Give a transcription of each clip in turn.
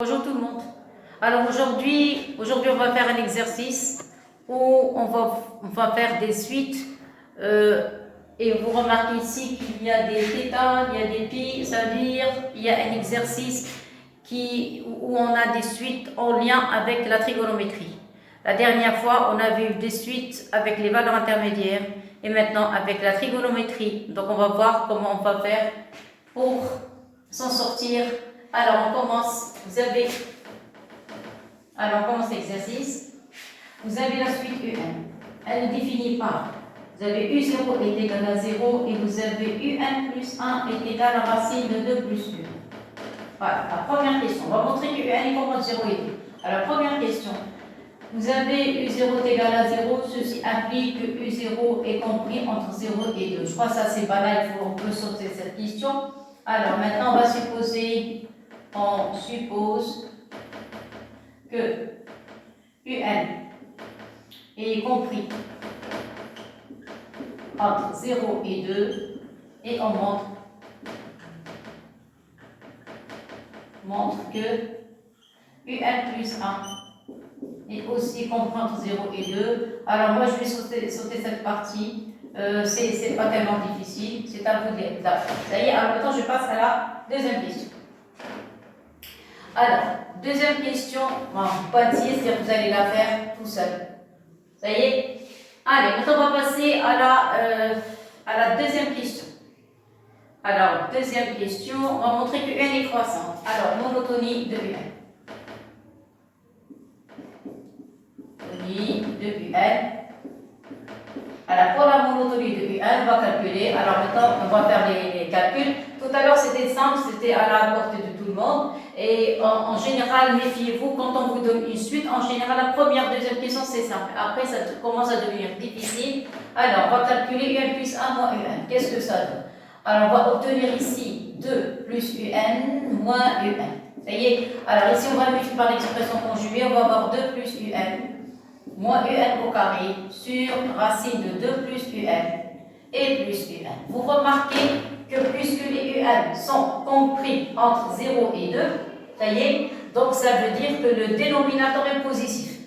Bonjour tout le monde. Alors aujourd'hui, on va faire un exercice où on va faire des suites et vous remarquez ici qu'il y a des θ, il y a des pi, ça veut dire il y a un exercice où on a des suites en lien avec la trigonométrie. La dernière fois, on avait eu des suites avec les valeurs intermédiaires et maintenant avec la trigonométrie. Donc on va voir comment on va faire pour s'en sortir. Alors on commence. Alors on commence l'exercice. Vous avez la suite UN. Elle est définie par, vous avez U0 est égal à 0 et vous avez UN plus 1 est égal à racine de 2 plus 1. Voilà, la première question. On va montrer que UN est compris entre 0 et 2. Alors première question. Vous avez U0 est égal à 0, ceci implique que U0 est compris entre 0 et 2. Je crois que ça c'est banal, on peut sauter cette question. Alors maintenant on suppose que UN est compris entre 0 et 2 et on montre que UN plus 1 est aussi compris entre 0 et 2. Alors moi je vais sauter cette partie, c'est pas tellement difficile, c'est à vous de ça y est, alors maintenant je passe à la deuxième question. Alors, deuxième question, pointillée, c'est-à-dire que vous allez la faire tout seul. Ça y est? Allez, maintenant on va passer à la deuxième question. Alors, deuxième question, on va montrer que UN est croissante. Alors, monotonie de UN. Monotonie de UN. Alors, pour la monotonie de UN, on va calculer. Alors, maintenant, on va faire les calculs. Tout à l'heure, c'était simple, c'était à la portée de tout le monde. Et en général, méfiez-vous, quand on vous donne une suite, en général, la première, deuxième question, c'est simple. Après, ça commence à devenir difficile. Alors, on va calculer UN plus 1 moins UN. Qu'est-ce que ça donne? Alors, on va obtenir ici 2 plus UN moins UN. Ça y est? Alors, ici, on va multiplier par l'expression conjuguée. On va avoir 2 plus UN moins UN au carré sur racine de 2 plus UN et plus UN. Vous remarquez que puisque les UN sont compris entre 0 et 2, ça y est, donc ça veut dire que le dénominateur est positif.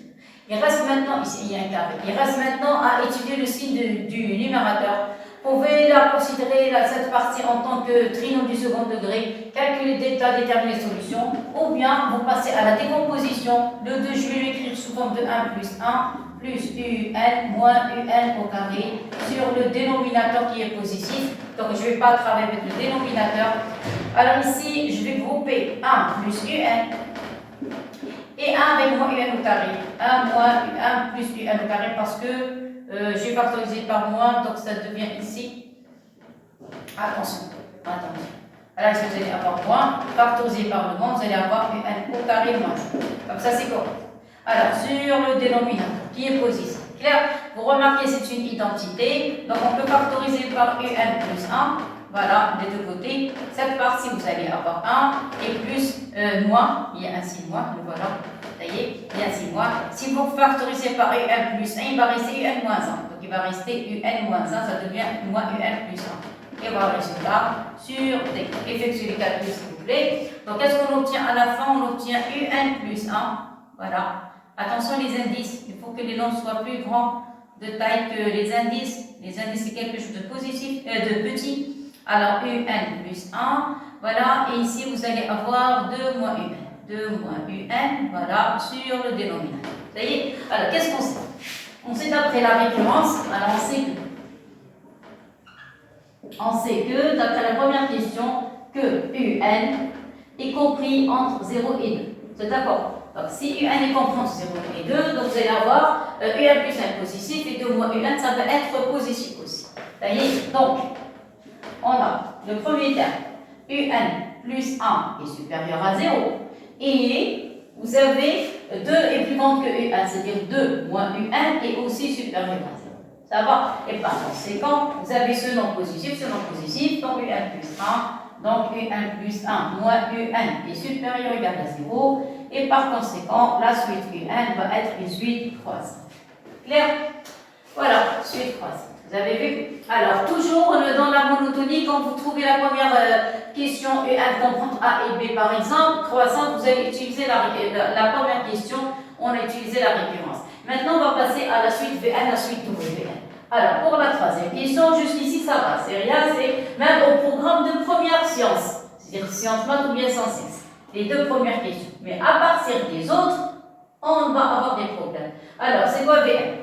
Il reste maintenant, ici il y a un carré, il reste maintenant à étudier le signe du numérateur. Vous pouvez la considérer cette partie en tant que trinôme du second degré, calculer d'état, déterminer solution, ou bien vous passez à la décomposition. Le 2, je vais l'écrire sous forme de 1 plus 1 plus UN moins UN au carré sur le dénominateur qui est positif. Donc je ne vais pas travailler avec le dénominateur. Alors ici, je vais grouper 1 plus UN et 1 avec moins UN au carré. 1 moins 1 plus UN au carré parce que je vais factoriser par moins, donc ça devient ici. Attention. Alors ici vous allez avoir moins, factorisé par le moins, vous allez avoir UN au carré moins. Comme ça c'est correct. Alors sur le dénominateur qui est positif. Clair? Vous remarquez c'est une identité, donc on peut factoriser par UN plus 1. Voilà, des deux côtés. Cette partie, vous allez avoir 1 et plus moins. Il y a un signe moins, le voilà. Ça y est, il y a un signe moins. Si vous factorisez par UN plus 1, il va rester UN moins 1. Donc il va rester UN moins 1, ça devient moins UN plus 1. Et voilà le résultat sur D. Effectuez les calculs s'il vous plaît. Donc qu'est-ce qu'on obtient à la fin? On obtient UN plus 1. Voilà. Attention les indices, il faut que les nombres soient plus grands de taille que les indices. Les indices c'est quelque chose de positif, de petit. Alors UN plus 1, voilà, et ici vous allez avoir 2 moins UN. 2 moins UN, voilà, sur le dénominateur. Ça y est? Alors qu'est-ce qu'on sait? On sait d'après la récurrence, alors on sait que, d'après la première question, que UN est compris entre 0 et 2. C'est d'accord? Donc si UN est compris entre 0 et 2, donc vous allez avoir UN plus 1 positif et 2 moins UN, ça va être positif aussi. Ça y est? Donc, on a le premier terme, UN plus 1 est supérieur à 0. Et vous avez 2 est plus grand que UN, c'est-à-dire 2 moins UN est aussi supérieur à 0. Ça va? Et par conséquent, vous avez ce nom positif, donc UN plus 1, donc UN plus 1 moins UN est supérieur ou égal à 0. Et par conséquent, la suite UN va être une suite croisée. Clair? Voilà, suite croisée. Vous avez vu? Alors, toujours dans la monotonie, quand vous trouvez la première question U1 comprendre A et B par exemple, croissante, vous allez utiliser la première question, on a utilisé la récurrence. Maintenant, on va passer à la suite V1, la suite W1. Alors, pour la troisième question, jusqu'ici ça va, c'est rien, c'est même au programme de première science, c'est-à-dire sciences maths ou bien sciences X, les deux premières questions. Mais à partir des autres, on va avoir des problèmes. Alors, c'est quoi V1?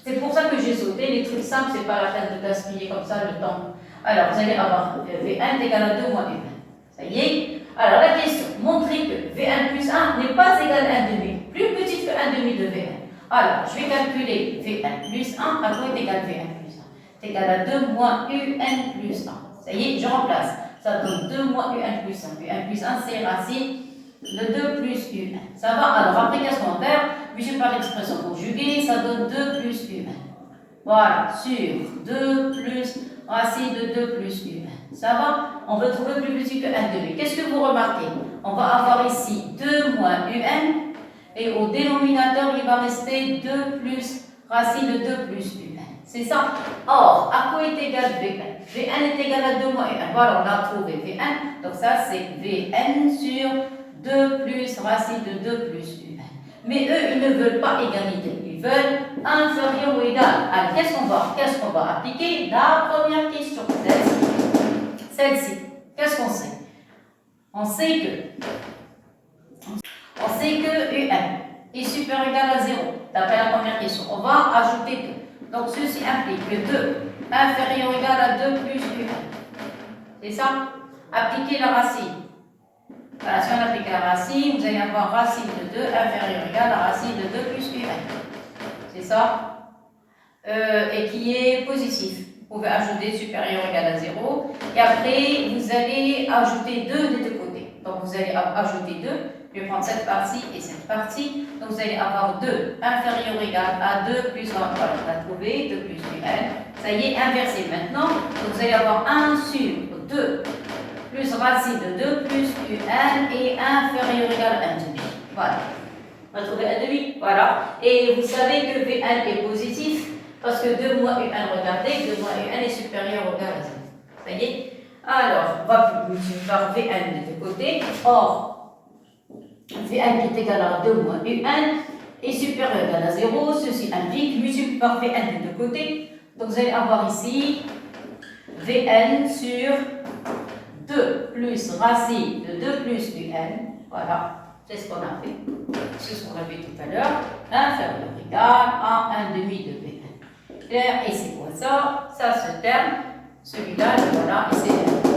C'est pour ça que j'ai sauté, les trucs simples, c'est pas la peine de gaspiller comme ça le temps. Alors, vous allez avoir V1 est égal à 2 moins U1. Ça y est. Alors, la question, montrez que V1 plus 1 n'est pas égal à 1 demi, plus petite que 1 demi de V1. Alors, je vais calculer V1 plus 1, à quoi est égal V1 plus 1? C'est égal à 2 moins UN plus 1. Ça y est, je remplace. Ça donne 2 moins UN plus 1. UN plus 1, c'est racine de 2 plus UN. Ça va? Alors, après, qu'est-ce qu'on va faire? Multiplié par l'expression conjuguée, ça donne 2 plus UN. Voilà, sur 2 plus racine de 2 plus UN. Ça va? On veut trouver plus petit que 1 demi. Qu'est-ce que vous remarquez? On va avoir ici 2 moins UN. Et au dénominateur, il va rester 2 plus racine de 2 plus UN. C'est ça? Or, à quoi est égal V1? V1 est égal à 2 moins UN. Voilà, on a trouvé V1. Donc ça, c'est VN sur 2 plus racine de 2 plus UN. Mais eux, ils ne veulent pas égalité. Ils veulent inférieur ou égal. Alors, qu'est-ce qu'on va appliquer? La première question. Celle-ci. Qu'est-ce qu'on sait? On sait que UN est supérieur ou égal à 0, d'après la première question. On va ajouter 2. Donc, ceci implique que 2 inférieur ou égal à 2 plus UN. C'est ça? Appliquer la racine. Voilà, si on applique la racine, vous allez avoir racine de 2 inférieur ou égal à racine de 2 plus UN. C'est ça? Et qui est positif. Vous pouvez ajouter supérieur ou égal à 0. Et après, vous allez ajouter 2 des deux côtés. Donc, vous allez ajouter 2. Je vais prendre cette partie et cette partie. Donc, vous allez avoir 2 inférieur ou égal à 2 plus 1. Voilà, on a trouvé 2 plus UN. Ça y est, inversé maintenant. Donc, vous allez avoir 1 sur 2 plus racine de 2 plus UN et inférieur ou égal à 1 demi. Voilà. On va trouver 1 demi. Voilà. Et vous savez que VN est positif parce que 2 moins UN, regardez, 2 moins UN est supérieur ou égal à 0. Ça y est. Alors, on va multiplier par VN de deux côtés. Or, Vn qui est égal à 2 moins Un est supérieur ou égal à 0. Ceci implique multiplié par Vn des deux côtés. Donc vous allez avoir ici Vn sur 2 plus racine de 2 plus Un. Voilà, c'est ce qu'on a fait. C'est ce qu'on a fait tout à l'heure. Inférieur ou égal à 1 demi de Vn. Clair? Et c'est quoi ça? Ça, ce terme, celui-là, voilà, et c'est 1 plus 1.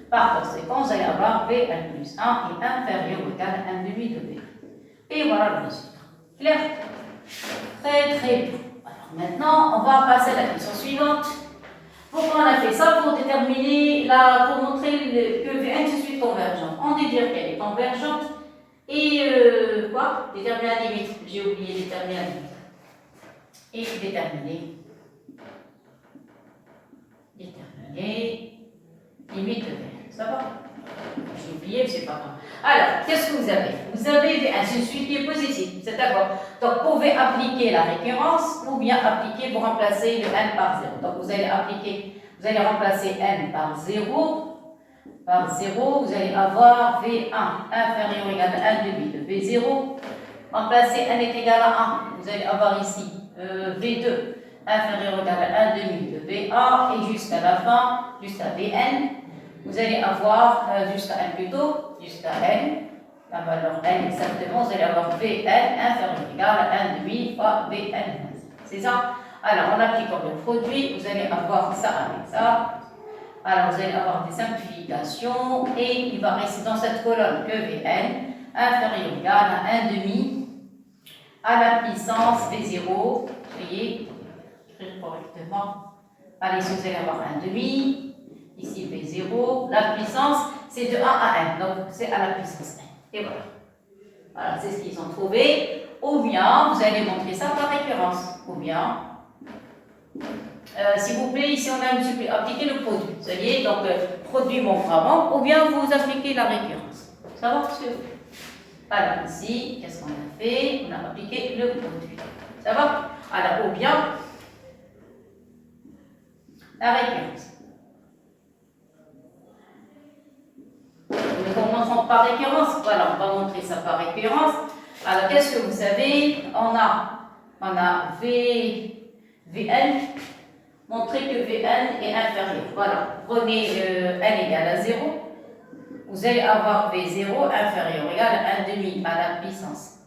Par conséquent, vous allez avoir Vn plus 1 est inférieur ou égal à 1 demi de V. Et voilà le résultat. Clair? Très très bien. Alors maintenant, on va passer à la question suivante. Pourquoi on a fait ça? Pour déterminer, pour montrer que Vn je suis convergente. On dit dire qu'elle est convergente. Et quoi? Déterminer la limite. J'ai oublié déterminer la limite. Et déterminer limite de Vn. Ça va? J'ai oublié, mais c'est pas grave. Alors, qu'est-ce que vous avez? Vous avez un suite qui est positif, c'est d'accord. Donc, vous pouvez appliquer la récurrence ou bien appliquer, vous remplacer le n par 0. Donc, vous allez remplacer n par 0. Par 0, vous allez avoir V1 inférieur ou égal à 1 demi de V0. Remplacer n est égal à 1. Vous allez avoir ici V2 inférieur ou égal à 1 demi de VA et jusqu'à la fin, jusqu'à Vn. Vous allez avoir, jusqu'à n plutôt, jusqu'à n, la valeur n exactement, vous allez avoir Vn inférieur ou égal à 1 demi fois Vn. C'est ça? Alors, en appliquant le produit, vous allez avoir ça avec ça. Alors, vous allez avoir des simplifications et il va rester dans cette colonne que Vn inférieur ou égal à 1 demi à la puissance V0. Veuillez écrire correctement. Allez, ici, vous allez avoir 1 demi. Ici, V0, la puissance, c'est de 1 à 1, donc c'est à la puissance 1. Et voilà. Voilà, c'est ce qu'ils ont trouvé. Ou bien, vous allez montrer ça par récurrence. Ou bien, s'il vous plaît, ici on a appliqué le produit. Vous voyez, donc produit montre avant, ou bien vous appliquez la récurrence. Ça va, monsieur? Alors, ici, qu'est-ce qu'on a fait? On a appliqué le produit. Ça va? Alors, ou bien, la récurrence. Nous commençons par récurrence. Voilà, on va montrer ça par récurrence. Alors, qu'est-ce que vous avez? On a Vn. Montrez que Vn est inférieur. Voilà, prenez n égale à 0. Vous allez avoir V0 inférieur ou égal à 1 demi à la puissance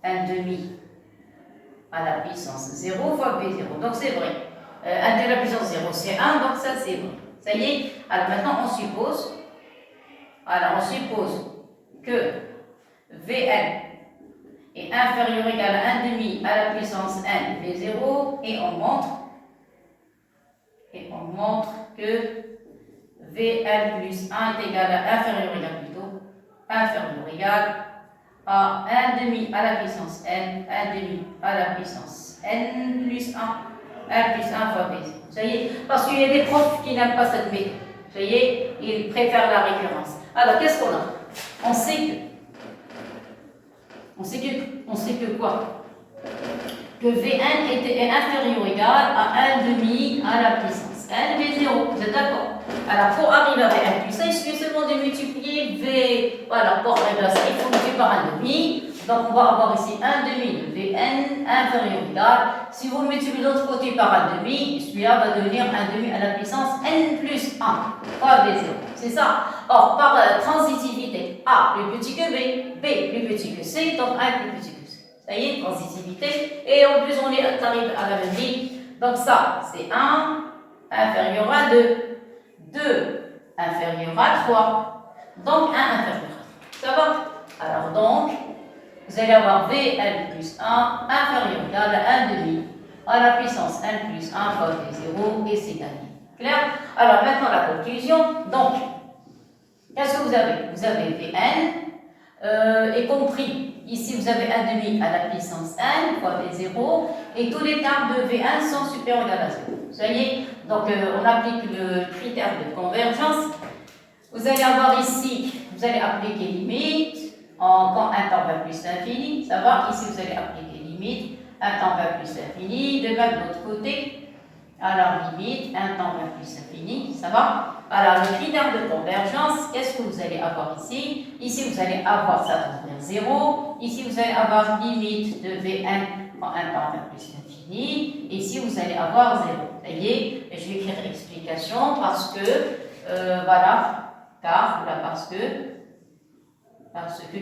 1 demi à la puissance 0 fois V0. Donc c'est vrai. 1 demi à la puissance 0 c'est 1, donc ça c'est vrai. Ça y est. Alors maintenant on suppose. Alors on suppose que Vn est inférieur ou égal à 1 demi à la puissance n V0 et on montre que Vn plus 1 est égal à inférieur ou égal à 1 demi à la puissance n, 1 demi à la puissance n plus 1, 1 plus 1 fois V0. Ça y est, parce qu'il y a des profs qui n'aiment pas cette méthode. Ça y est, ils préfèrent la récurrence. Alors, qu'est-ce qu'on a? On sait que quoi? Que Vn est inférieur ou égal à 1 demi à la puissance n V0. Vous êtes d'accord? Alors, pour arriver à Vn plus 1, il suffit seulement de multiplier V. Voilà, pour arriver à ça, il faut multiplier par 1 demi. Donc, on va avoir ici 1 demi de Vn inférieur ou égal. Si vous multipliez de l'autre côté par 1 demi, celui-là va devenir 1 demi à la puissance n plus 1 fois V0. C'est ça. Or, par transitivité, A plus petit que B, B plus petit que C, donc 1 plus petit que C. Ça y est, transitivité. Et en plus, on arrive à la même ligne. Donc, ça, c'est 1 inférieur à 2. 2 inférieur à 3. Donc, 1 inférieur à 3. Ça va? Alors, donc, vous allez avoir Vn plus 1 inférieur ou égal à 1 demi à la puissance n plus 1 fois V0 et c'est gagné. Clair? Alors, maintenant, la conclusion. Donc, qu'est-ce que vous avez? Vous avez Vn est compris. Ici, vous avez 1 demi à la puissance n fois V0 et tous les termes de V1 sont supérieurs ou égal à 0. Ça y est, donc on applique le critère de convergence. Vous allez avoir ici, vous allez appliquer limite quand 1 tend vers plus l'infini. Ça va? Ici, vous allez appliquer limite 1 tend vers plus l'infini. De même, de l'autre côté, alors limite 1 tend vers plus l'infini. Ça va? Alors, le critère de convergence, qu'est-ce que vous allez avoir ici? Ici, vous allez avoir ça tend vers 0. Ici, vous allez avoir limite de Vn quand 1 tend vers plus l'infini. Et ici, vous allez avoir 0. Ça y est, je vais écrire explication parce que, voilà, parce que,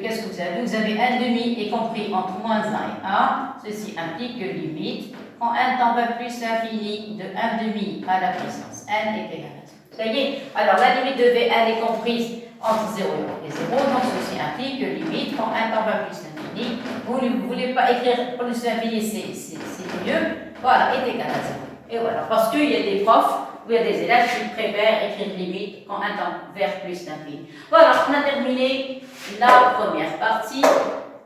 qu'est-ce que vous avez? Vous avez 1 demi est compris entre moins 1 et 1. Ceci implique que limite, quand 1 tend vers plus l'infini de 1 demi à la puissance n est égal à 0. Ça y est, alors la limite de Vn est comprise entre 0 et 0, donc ceci implique que limite, quand 1 tend vers plus l'infini, vous ne voulez pas écrire plus l'infini, c'est mieux, voilà, est égal à 0. Et voilà, parce qu'il y a des profs où il y a des élèves qui préfèrent écrire limite quand 1 tend vers plus l'infini. Voilà, on a terminé la première partie.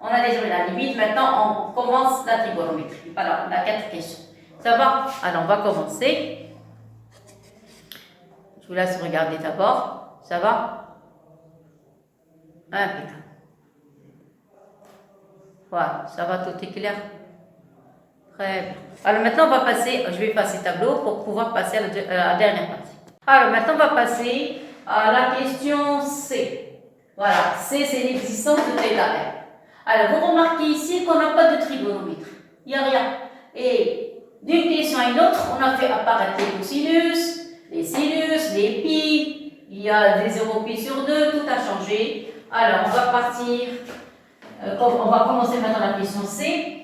On a déjà la limite. Maintenant, on commence la trigonométrie. Voilà, on a 4 questions. Ça va? Alors, on va commencer. Je vous laisse regarder d'abord. Ça va? Impeccable. Voilà, ça va, tout est clair? Très bien. Alors maintenant, on va passer, je vais passer tableau pour pouvoir passer à la dernière partie. Alors maintenant, on va passer à la question C. Voilà, C, c'est l'existence de θ. Alors, vous remarquez ici qu'on n'a pas de trigonométrie. Il n'y a rien. Et d'une question à une autre, on a fait apparaître les cosinus, les sinus, les pi. Il y a des 0 pi sur 2, tout a changé. Alors, on va partir, on va commencer maintenant la question C.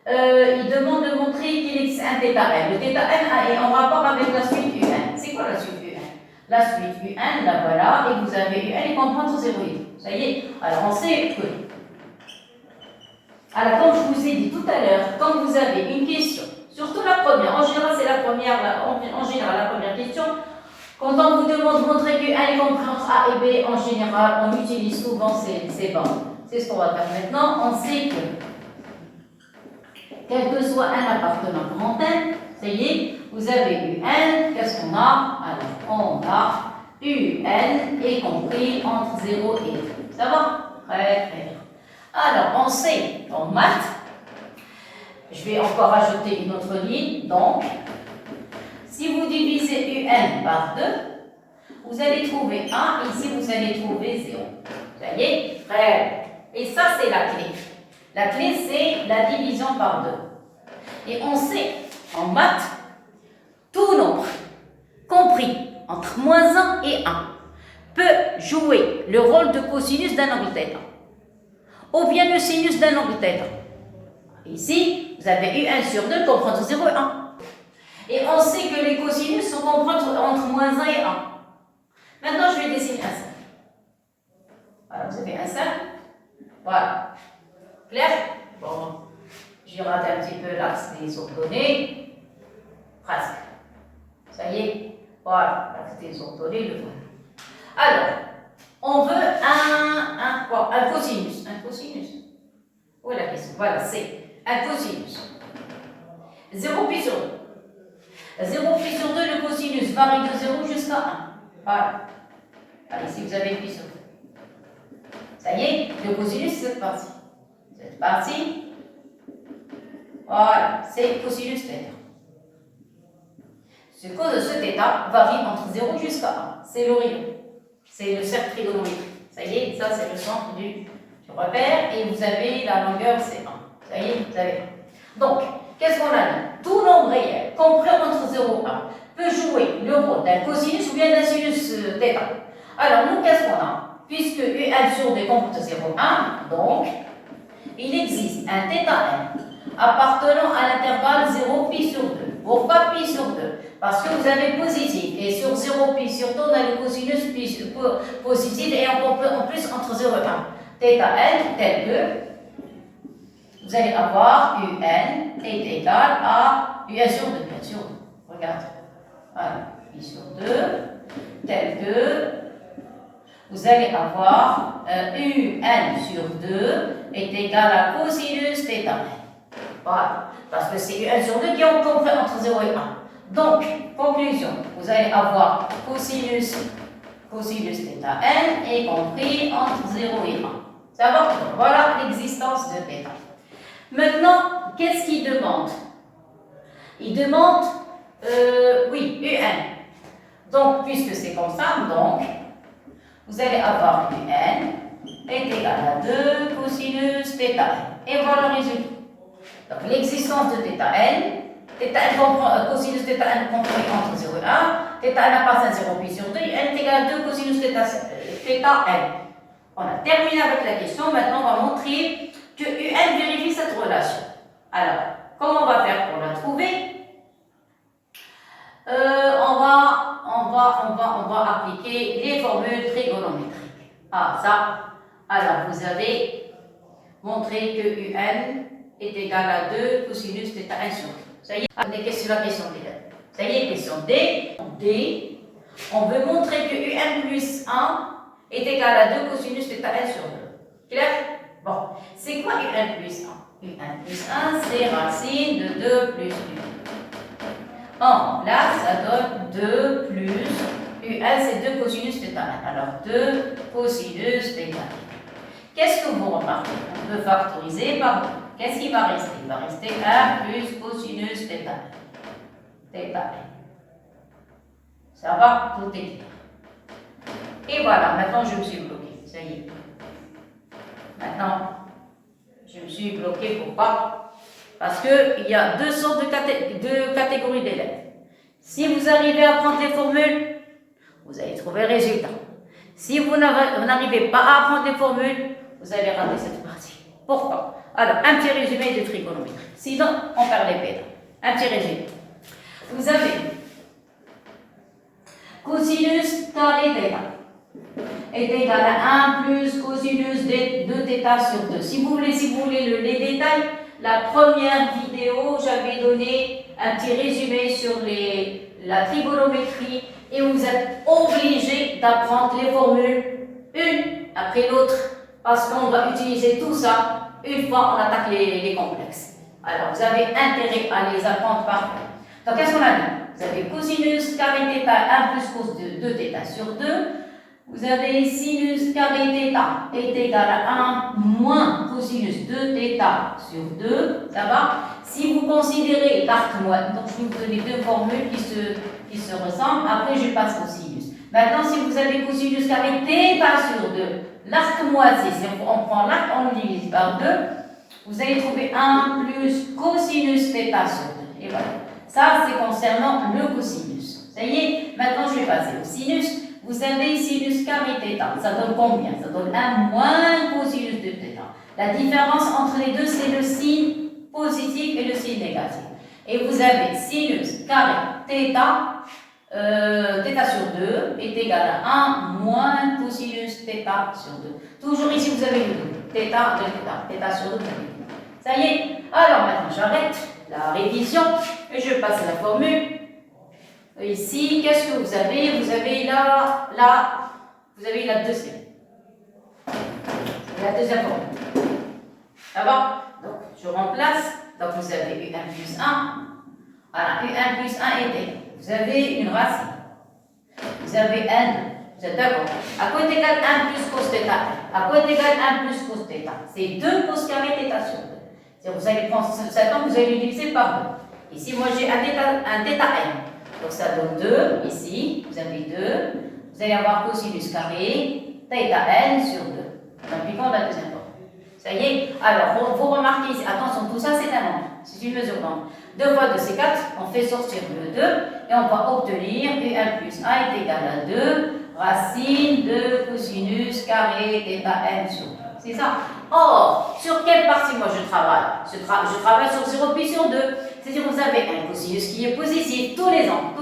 Il demande de montrer qu'il existe un θn. Le θn est en rapport avec la suite un. C'est quoi la suite un? La suite un, la voilà, et vous avez un et comprendre entre 0 et 2. Ça y est. Alors, on sait que. Alors, comme je vous ai dit tout à l'heure, quand vous avez une question, surtout la première, en général, c'est la première, en général, la première question, quand on vous demande de montrer que 1 est compris entre A et B, en général, on utilise souvent ces bandes. C'est ce qu'on va faire maintenant. On sait que, quel que soit un appartenant grand N, ça y est, vous avez UN, qu'est-ce qu'on a? Alors, on a UN est compris entre 0 et 2. Ça va? Très bien. Alors, on sait, en maths, je vais encore ajouter une autre ligne, donc, Si vous divisez un par 2, vous allez trouver 1, ici vous allez trouver 0. Ça y est, frère. Et ça, c'est la clé. La clé, c'est la division par 2. Et on sait, en maths, tout nombre, compris entre moins 1 et 1, peut jouer le rôle de cosinus d'un angle θ, ou bien le sinus d'un angle θ. Ici, vous avez U1 sur 2 comprend entre 0 et 1. Et on sait que les cosinus sont compris entre moins 1 et 1. Maintenant, je vais dessiner un cercle. Voilà, vous avez un cercle. Voilà. Clair? Bon, j'ai raté un petit peu l'axe des ordonnées. Presque. Ça y est. Voilà, l'axe des ordonnées, le voilà. Alors, on veut un cosinus. Un cosinus. Où est la question? Voilà, c'est un cosinus. 0 pi sur 2. 0 pi sur 2, le cosinus varie de 0 jusqu'à 1. Voilà. Alors, ici, vous avez pi sur 2. Ça y est, le cosinus, c'est cette partie. Cette partie, voilà, c'est cosinus θ. Ce θ varie entre 0 jusqu'à 1. C'est le rayon. C'est le cercle trigonométrique. Ça y est, ça, c'est le centre du repère. Et vous avez la longueur, c'est 1. Ça y est, vous avez. Donc, qu'est-ce qu'on a dit? Tout nombre réel, compris entre 0 et 1, peut jouer le rôle d'un cosinus ou bien d'un sinus θ. Alors, nous, qu'est-ce qu'on a? Puisque U1 sur 2 comporte 0, 1, donc, il existe un θn appartenant à l'intervalle 0 pi sur 2. Pourquoi pi sur 2? Parce que vous avez positif, et sur 0 pi sur 2, on a le cosinus positif, et en plus entre 0 et 1. θn tel que, vous allez avoir Un est égal à Un sur 2, bien sûr. Regarde. Voilà, pi sur 2, tel que, vous allez avoir Un sur 2 est égal à cosinus θn. Voilà, parce que c'est Un sur 2 qui est compris entre 0 et 1. Donc, conclusion, vous allez avoir cosinus θn est compris entre 0 et 1. Ça va? Voilà l'existence de θ. Maintenant, qu'est-ce qu'il demande? Il demande, oui, Un. Donc, puisque c'est comme ça, donc, vous allez avoir Un est égal à 2 cosinus θn. Et voilà le résultat. Donc, l'existence de θn comprend, cosinus θn compris entre 0 et 1, θn appartient à 0 pi sur 2, n est égal à 2 cosinus θn. On a terminé avec la question, maintenant on va montrer que Un vérifie cette relation. Alors, comment on va faire pour la trouver? On va appliquer les formules trigonométriques. Ah, ça. Alors, vous avez montré que Un est égal à 2 cosinus θn sur 2. Ça y est, on est sur la question D. Ça y est, question D. D, on veut montrer que Un plus 1 est égal à 2 cosinus θn sur 2. Clair? Bon, c'est quoi Un plus 1? Un plus 1, c'est racine de 2 plus 1. Oh, là, ça donne 2 plus Un, c'est 2 cosinus θn. Alors, 2 cosinus θn. Qu'est-ce que vous remarquez? On peut factoriser par 2. Qu'est-ce qui va rester? Il va rester 1 plus cosinus θn. Ça va? Tout est clair. Et voilà, maintenant je me suis bloqué. Ça y est. Maintenant, je me suis bloqué. Pourquoi? Parce qu'il y a deux sortes de catégories d'élèves. Si vous arrivez à prendre les formules, vous allez trouver le résultat. Si vous n'arrivez pas à apprendre les formules, vous allez rater cette partie. Pourquoi? Alors, un petit résumé de trigonométrie. Sinon, on perd les pédales. Un petit résumé. Vous avez cosinus carré θ est égal à 1 plus cosinus de θ sur 2. Si vous voulez les détails, la première vidéo, j'avais donné un petit résumé sur la trigonométrie et vous êtes obligé d'apprendre les formules une après l'autre parce qu'on va utiliser tout ça une fois on attaque les complexes. Alors, vous avez intérêt à les apprendre par cœur. Donc, qu'est-ce qu'on a dit? Vous avez cosinus carré θ 1 plus cos de 2θ sur 2. Vous avez sinus carré θ est égal à 1 moins cosinus 2θ sur 2. Ça va? Si vous considérez l'arc moite, donc je vais vous donner deux formules qui se ressemblent, après je passe au sinus. Maintenant, si vous avez cosinus carré θ sur 2, l'arc moitié, si on prend l'arc, on le divise par 2, vous allez trouver 1 plus cosinus θ sur 2. Et voilà. Ça, c'est concernant le cosinus. Ça y est, maintenant je vais passer au sinus. Vous avez sinus carré θ. Ça donne combien? Ça donne 1 moins cosinus de θ. La différence entre les deux, c'est le signe positif et le signe négatif. Et vous avez sinus carré θ, θ sur 2 est égal à 1 moins cosinus θ sur 2. Toujours ici, vous avez le double. θ de θ sur 2, vous avez le double. Ça y est. Alors maintenant, j'arrête la révision et je passe à la formule. Ici, qu'est-ce que vous avez? Vous avez vous avez la deuxième. La deuxième formule. Ça va? Donc, je remplace. Donc, vous avez U1 plus 1. Voilà, U1 plus 1 est égal. Vous avez une racine. Vous avez N. Vous êtes d'accord? À quoi est égal 1 plus cos θ? À quoi est égal 1 plus cos θ? C'est 2 cos carré θ sur 2. Vous allez prendre cet angle, vous allez le diviser par 2. Ici, moi, j'ai un θ n. Donc, ça donne 2. Ici, vous avez 2. Vous allez avoir cosinus carré θ n sur 2. En appliquant la deuxième forme. Ça y est. Alors, vous remarquez ici, attention, tout ça, c'est un angle. C'est une mesure d'angle. 2 fois 2, c'est 4. On fait sortir le 2. Et on va obtenir U1 plus 1 est égal à 2 racine de cosinus carré θ n sur 2. C'est ça. Or, sur quelle partie moi je travaille? Je travaille sur 0 puis sur 2. C'est-à-dire vous avez un cosinus qui est positif, tous les angles,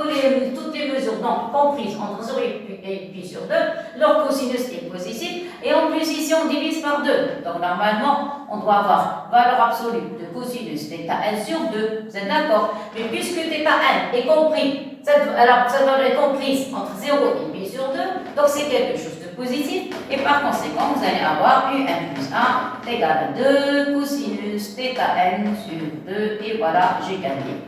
toutes les mesures d'angle comprises entre 0 et puis sur 2, leur cosinus est positif. Et en plus ici on divise par 2. Donc normalement on doit avoir valeur absolue de cosinus θ n sur 2. Vous êtes d'accord? Mais puisque θ n est compris, cette valeur est comprise entre 0 et puis sur 2, donc c'est quelque chose de positif. Et par conséquent vous allez avoir U1 plus 1 égale à 2 cosinus θ n sur 2. Et voilà, j'ai gagné.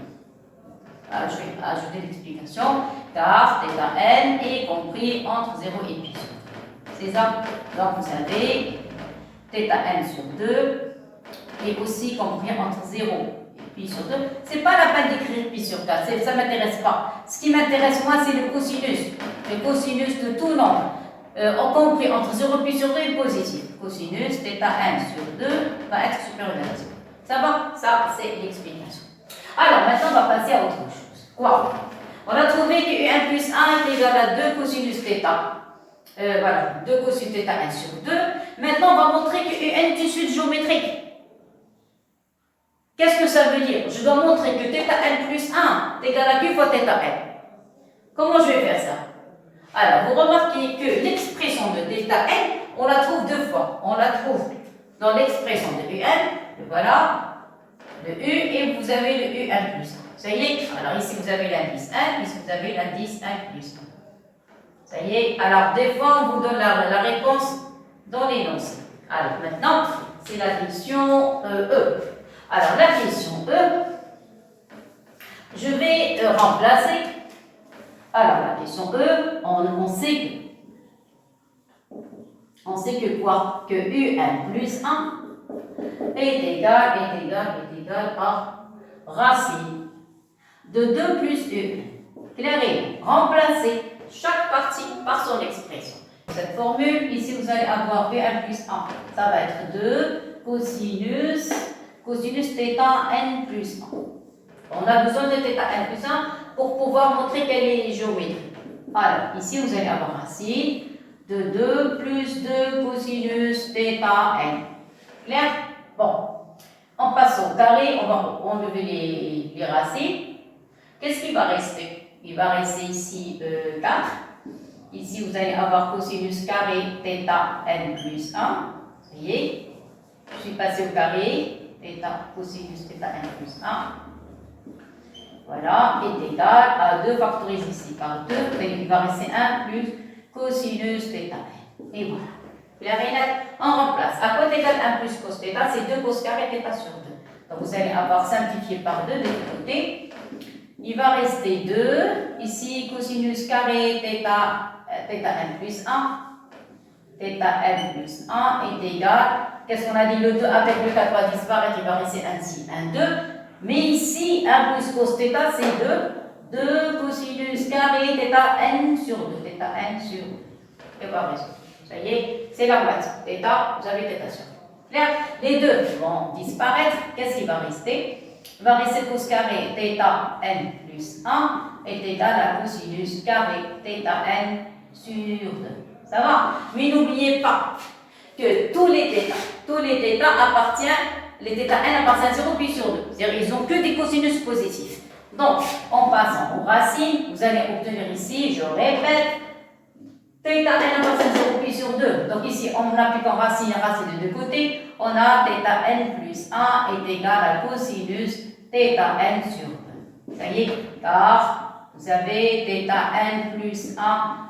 Alors, je vais ajouter l'explication, car θ n est compris entre 0 et pi sur 2. C'est ça. Donc vous avez θ n sur 2 est aussi compris entre 0 et pi sur 2. C'est pas la peine d'écrire pi sur 4, ça ne m'intéresse pas. Ce qui m'intéresse moi, c'est le cosinus. Le cosinus de tout nombre. Compris entre 0 et pi sur 2 est positif. Cosinus θ n sur 2 va être supérieur à 0. Ça va? Ça, c'est l'explication. Alors, maintenant, on va passer à autre chose. Quoi? On a trouvé que U1 plus 1 est égal à 2 cosinus θ. Voilà, 2 cosinus θ n sur 2. Maintenant, on va montrer que UN est une suite géométrique. Qu'est-ce que ça veut dire? Je dois montrer que θ n plus 1 est égal à q fois θ n. Comment je vais faire ça? Alors, vous remarquez que l'expression de θ n, on la trouve deux fois. On la trouve dans l'expression de UN. Voilà, le U, et vous avez le U1 plus 1. Ça y est. Alors ici vous avez l'indice 1, ici vous avez l'indice 1 plus 1. Ça y est. Alors des fois on vous donne la réponse dans l'énoncé. Alors maintenant, c'est la question E. Alors la question E, je vais remplacer. Alors la question E, on sait que quoi? Que U1 plus 1 est égal à racine de 2 plus U. Clairement, remplacez chaque partie par son expression. Cette formule, ici vous allez avoir U1 plus 1. Ça va être 2 cosinus θ n plus 1. On a besoin de θ n plus 1 pour pouvoir montrer quelle est la géométrie. Alors, ici vous allez avoir racine de 2 plus 2 cosinus θ n. Clair? Bon, on passe au carré, on va enlever les racines. Qu'est-ce qui va rester? Il va rester ici 4. Ici, vous allez avoir cosinus carré θ n plus 1. Ça y est, je suis passé au carré. Cosinus θ n plus 1. Voilà, est égal à 2 factorisé ici par 2. Il va rester 1 plus cosinus θ n. Et voilà. On remplace. À quoi est égal 1 plus cos θ? C'est 2 cos carré θ sur 2. Donc vous allez avoir simplifié par 2 de l'autre côté. Il va rester 2. Ici, cosinus carré θ n plus 1. θ n plus 1 est égal. Qu'est-ce qu'on a dit? Le 2 avec le 4 va disparaître. Il va rester ainsi 1, 2. Mais ici, 1 plus cos θ, c'est 2 cosinus carré θ n sur 2. Θ n sur 2. Et pas raison. Ça y est, c'est la moitié. θ, vous avez θ sur 2. Clair? Les deux vont disparaître. Qu'est-ce qui va rester? Il va rester cos carré θ n plus 1 est égal à cosinus carré θ n sur 2. Ça va? Mais n'oubliez pas que tous les θ appartiennent, les θ n appartiennent à 0 puis sur 2. C'est-à-dire ils n'ont que des cosinus positifs. Donc, en passant aux racines, vous allez obtenir ici, je répète, θ n appartient à 0 puis sur 2. Donc ici, en appliquant racine de deux côtés, on a θ n plus 1 est égal à cosinus θ n sur 2. Ça y est, car vous avez θ n plus 1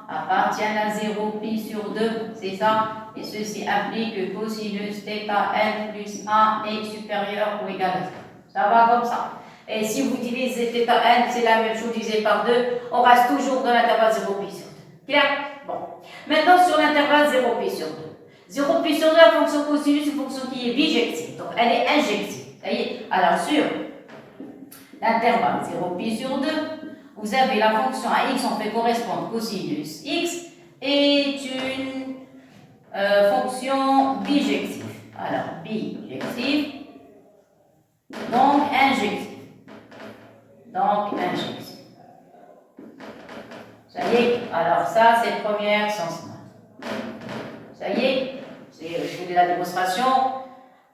appartient à 0 pi sur 2, c'est ça? Et ceci implique que cosinus θ n plus 1 est supérieur ou égal à 0. Ça va comme ça. Et si vous divisez θ n, c'est la même chose divisé par 2, on reste toujours dans l'intervalle 0 pi sur 2. Clair? Bon. Maintenant, sur l'intervalle 0 pi sur 2. 0 pi sur 2, la fonction cosinus, c'est une fonction qui est bijective. Donc, elle est injective. Ça y est. Alors, sur l'intervalle 0 pi sur 2, vous avez la fonction à x, on fait correspondre cosinus x, est une fonction bijective. Alors, bijective, donc injective. Donc, injective. Ça y est, alors ça, c'est le premier sens note. Ça y est, je vous dis la démonstration.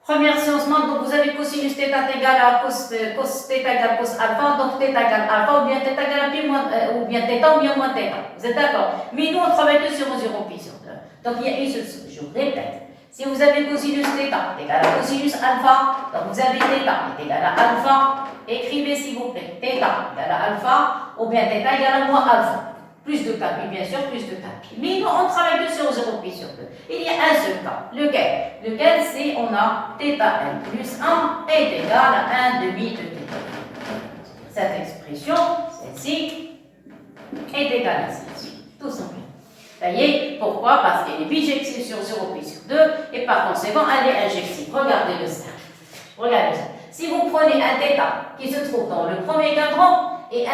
Première science note, donc vous avez cosinus θ égale à cos θ égale cos alpha, donc θ égale alpha, ou bien θ égale à pi moins, ou bien θ ou bien moins θ. Vous êtes d'accord? Mais nous, on travaille que sur 0 pi sur 2. Donc il y a une seule chose, je répète. Si vous avez cosinus θ égale à cosinus alpha, donc vous avez θ est égal à alpha, écrivez s'il vous plaît, θ égale à alpha, ou bien θ égale à moins alpha. Plus de cas, bien sûr, plus de cas. Mais nous, on travaille que sur 0 pi sur 2. Il y a un seul cas. Lequel? Lequel, c'est on a θ n plus 1 est égal à 1 demi de θ. Cette expression, celle-ci, est égale à celle-ci. Tout simplement. Ça y est, pourquoi? Parce qu'elle est bijective sur 0 pi sur 2 et par conséquent, elle est injective. Regardez le cercle. Regardez ça. Si vous prenez un θ qui se trouve dans le premier cadran, et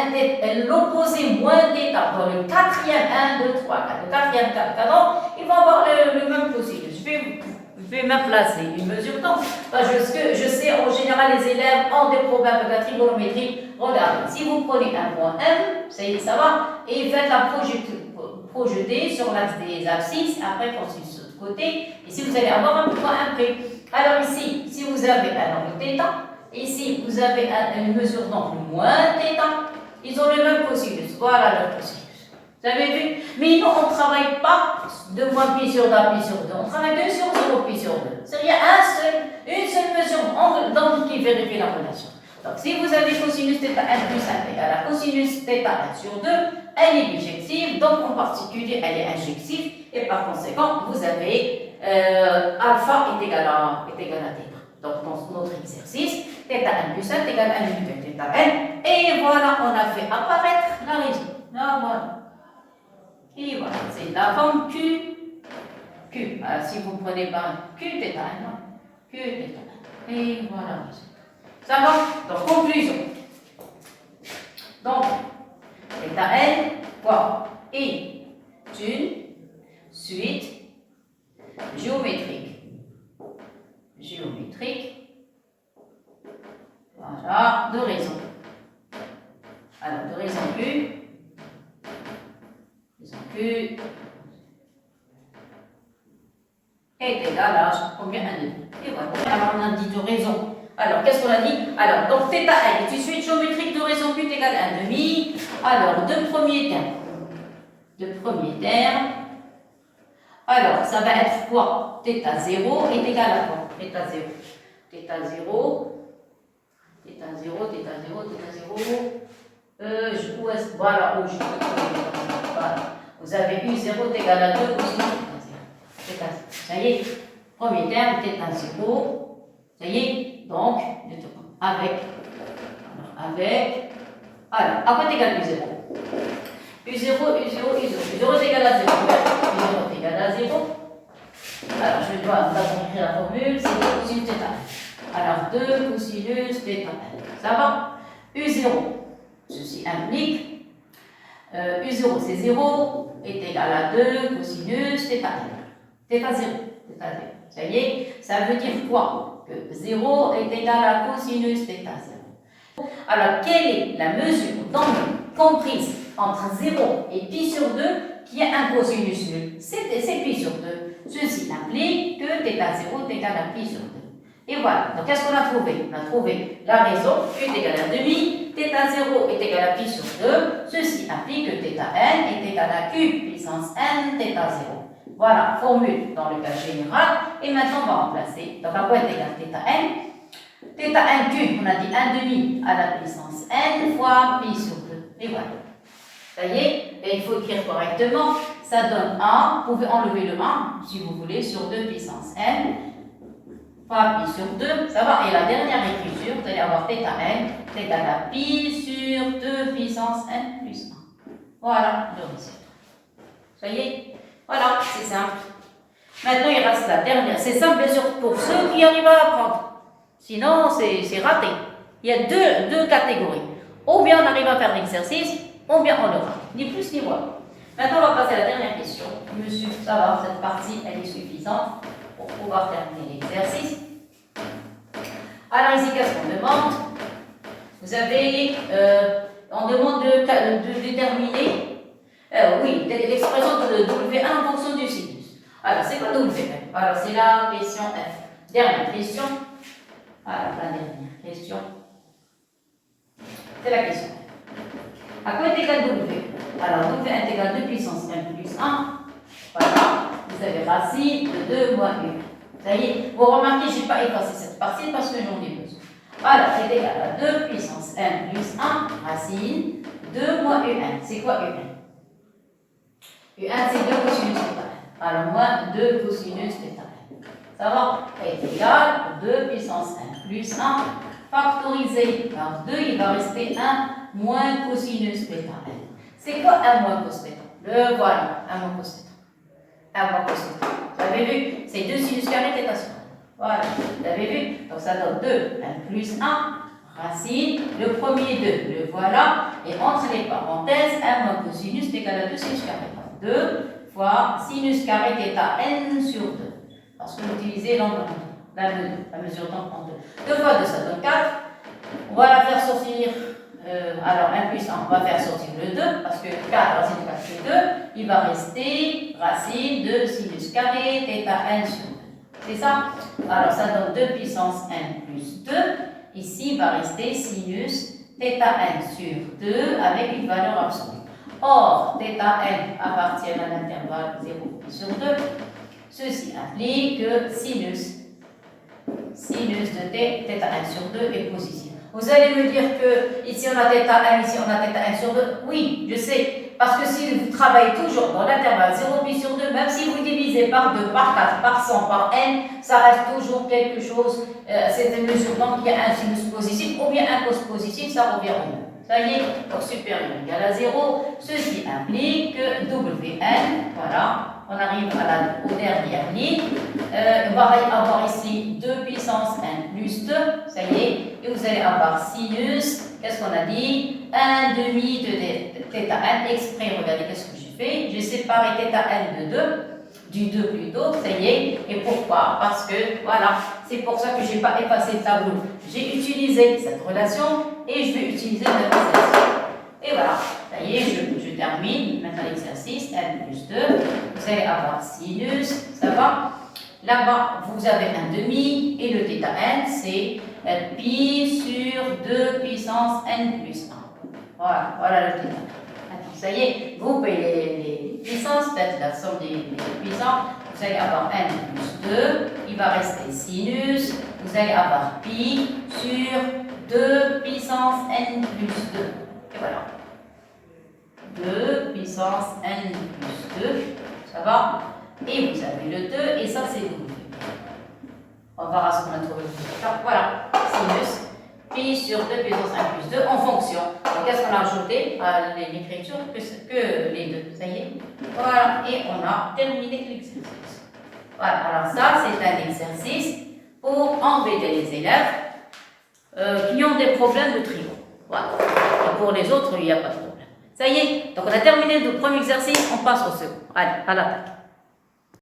l'opposé moins θ dans le quatrième, 1, 2, 3, 4, le quatrième cadran, il va avoir le même cosinus. Je vais me placer une mesure donc. Je sais, en général, les élèves ont des problèmes de la trigonométrie. Regardez, si vous prenez un point M, ça va, et faites la projeter sur l'axe des abscisses, après construire sur l'autre côté, et si vous allez avoir un point impré. Alors ici, si vous avez un angle θ, ici, vous avez une mesure d'angle moins θ. Ils ont le même cosinus. Voilà leur cosinus. Vous avez vu? Mais nous, on ne travaille pas de moins pi sur 2, pi sur 2. On travaille 2 sur 0 pi sur 2. C'est-à-dire une seule mesure d'angle qui vérifie la relation. Donc, si vous avez cosinus θ n plus 1 égale à cosinus θ n sur 2, elle est bijective. Donc, en particulier, elle est injective. Et par conséquent, vous avez alpha est égal à θ. Donc, dans notre exercice, θ n plus 1 égale à 1 demi de θ n. Et voilà, on a fait apparaître la raison. Là, voilà. Et voilà, c'est la forme Q. Q. Alors, si vous prenez pas Q θ n, Q θ n. Et voilà. Ça va? Donc, conclusion. Donc, θ n, quoi? Est une suite géométrique. Voilà, de raison. Alors, de raison Q. Raison Q est égal à combien? 1 demi. Et voilà. Alors, on a dit de raison. Alors, qu'est-ce qu'on a dit? Alors, donc, θ n est une suite géométrique de raison Q est égal à 1 demi. Alors, deux premiers termes. Alors, ça va être quoi? θ 0 est égal à quoi? θ 0. θ 0. Voilà, où je peux trouver. Voilà. Vous avez U0 est égal à 2 cosinus θ 0. Ça y est, premier terme, θ 0. Ça y est, donc, avec. Alors, à quoi est égal U0? U0 est égal à 0. U0 est égal à 0. Alors, je dois d'abord écrire la formule, c'est cosinus θ. Alors 2 cosinus θ n. Ça va? U0, ceci implique U0 c'est 0 est égal à 2 cosinus θ n. θ0. Ça y est, ça veut dire quoi? Que 0 est égal à cosinus θ0. Alors, quelle est la mesure d'angle comprise entre 0 et pi sur 2 qui est un cosinus nul? C'est pi sur 2. Ceci implique que θ0 est égal à pi sur 2. Et voilà. Donc, qu'est-ce qu'on a trouvé? On a trouvé la raison, U est égal à demi, θ0 est égal à pi sur 2. Ceci implique que θn est égal à q puissance n θ0. Voilà, formule dans le cas général. Et maintenant, on va remplacer. Donc, à quoi est égal θn? θn3, on a dit 1 demi à la puissance n fois pi sur 2. Et voilà. Ça y est, et il faut écrire correctement. Ça donne 1. Vous pouvez enlever le 1, si vous voulez, sur 2 puissance n fois pi sur 2. Ça va. Et la dernière écriture, vous allez avoir θn est égal à pi sur 2 puissance n plus 1. Voilà le résultat. Ça y est. Voilà, c'est simple. Maintenant, il reste la dernière. C'est simple, bien sûr, pour ceux qui arrivent à apprendre. Sinon, c'est raté. Il y a deux catégories. Ou bien on arrive à faire l'exercice, ou bien on le rate. Ni plus ni moins. Maintenant, on va passer à la dernière question. Monsieur, ça va, cette partie, elle est suffisante pour pouvoir terminer l'exercice. Alors, ici, qu'est-ce qu'on demande? Vous avez, on demande de déterminer. Oui, l'expression de W1 en fonction du sinus. Alors, c'est quoi W1? Alors, c'est la question F. Dernière question. Alors, la dernière question. C'est la question F. À quoi est égal W? Alors, W est égal à 2 puissance n plus 1. Voilà. Vous avez racine de 2 moins 1. Ça y est. Vous remarquez, je n'ai pas effacé cette partie parce que j'en ai besoin. Alors, c'est égal à 2 puissance n plus 1, racine 2 moins un. C'est quoi un? U1, c'est 2 cosinus θ. Alors, moins 2 cosinus θ. Ça va? Est égal à 2 puissance n plus 1 factorisé par 2, il va rester 1 moins cosinus θ. C'est quoi 1 moins cos θ? Le voilà, 1 moins cos θ. 1 moins cos θ. Vous avez vu? C'est 2 sinus carré θ sur 1. Voilà, vous avez vu? Donc, ça donne 2 n plus 1 racine, le premier 2, le voilà, et entre les parenthèses, 1 moins cosinus est égal à 2 sinus carré. 2 fois sinus carré θ n sur 2. Parce que vous utilisez l'angle en 2, la mesure d'angle en 2. 2 fois 2, ça donne 4. On va la faire sortir, alors 1 plus 1, on va faire sortir le 2, parce que 4 racine de 4 c'est 2. Il va rester racine de sinus carré θ n sur 2. C'est ça? Alors ça donne 2 puissance n plus 2. Ici, il va rester sinus θ n sur 2 avec une valeur absolue. Or, θ n appartient à l'intervalle 0 sur 2. Ceci implique que sinus de θ n sur 2 est positif. Vous allez me dire que ici on a θ n, ici on a θ n sur 2. Oui, je sais. Parce que si vous travaillez toujours dans l'intervalle 0 pi sur 2, même si vous divisez par 2, par 4, par 100, par n, ça reste toujours quelque chose, c'est une mesure donc il y a un sinus positif ou bien un cos positif, ça revient au même. Ça y est, donc supérieur égal à 0, ceci implique que Wn, voilà, on arrive aux dernières lignes, on va avoir ici 2 puissance n plus 2, ça y est, et vous allez avoir sinus, qu'est-ce qu'on a dit? 1 demi de θ n exprès, regardez qu'est-ce que j'ai fait, j'ai séparé θ n de 2, du 2 plutôt, ça y est, et pourquoi? Parce que, voilà, c'est pour ça que je n'ai pas effacé le tableau. J'ai utilisé cette relation et je vais utiliser notre exercice. Et voilà, ça y est, je termine maintenant l'exercice, n plus 2, vous allez avoir sinus, ça va? Là-bas, vous avez un demi et le θ n, c'est pi sur 2 puissance n plus 1. Voilà, voilà le θ. Ça y est, vous payez les puissances, faites la somme des puissances, vous allez avoir n plus 2, il va rester sinus, vous allez avoir pi sur 2 puissance n plus 2. Et voilà. 2 puissance n plus 2, ça va? Et vous avez le 2, et ça c'est W. On va voir ce qu'on a trouvé. Voilà, sinus. Pi sur 2 puissance 1 plus 2 en fonction. Donc, qu'est-ce qu'on a ajouté à l'écriture que les deux. Ça y est. Voilà. Et on a terminé l'exercice. Voilà. Alors, ça, c'est un exercice pour embêter les élèves qui ont des problèmes de trio. Voilà. Et pour les autres, il n'y a pas de problème. Ça y est, donc on a terminé le premier exercice, on passe au second. Allez, à l'attaque.